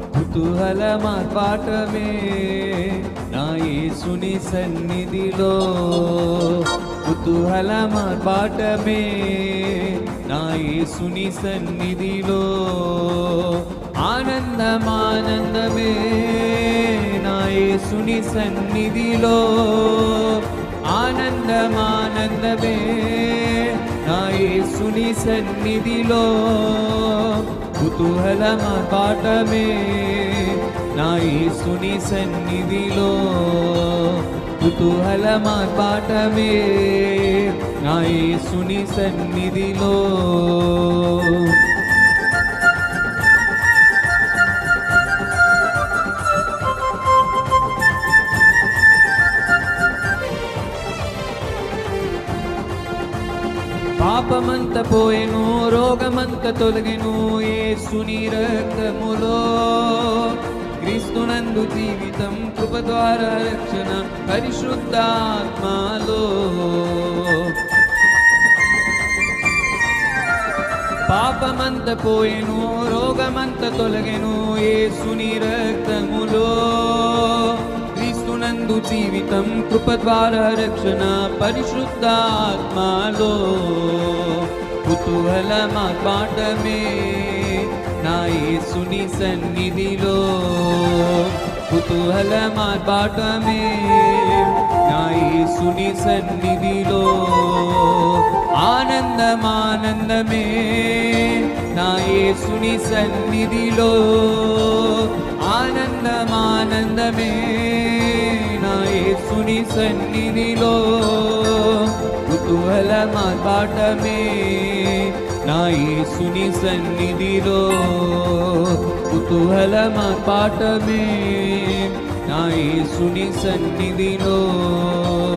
కుతూహలమార్పాటమే నా యేసుని సన్నిధిలో, కుతూహలమార్పాటమే నా యేసుని సన్నిధిలో, ఆనందమానందమే నా యేసుని సన్నిధిలో, ఆనందమానందమే నా యేసుని సన్నిధిలో, కుతూహలమార్పాటమే నా యేసుని సన్నిధిలో, కుతూహలమార్పాటమే నా యేసుని సన్నిధిలో. పాపమంత పోయెను, రోగమంత తొలగెను యేసుని రక్తములో, క్రీస్తునందు జీవితం, కృప ద్వారా రక్షణ పరిశుద్ధాత్మలో. పాపమంత పోయెను, రోగమంత తొలగెను యేసుని రక్తములో, క్రీస్తునందు జీవితం, కృప ద్వారా రక్షణ పరిశుద్ధాత్మలో. కుతూహలమార్పాటమే నా యేసుని సన్నిధిలో, కుతూహలమార్పాటమే నా యేసుని సన్నిధిలో, ఆనందమానందమే నా యేసుని సన్నిధిలో, ఆనందమానందమే నా యేసుని సన్నిధిలో, కుతూహలమార్పాటమే నా యేసుని సన్నిధిలో, కుతూహలమార్పాటమే నా యేసుని సన్నిధిలో.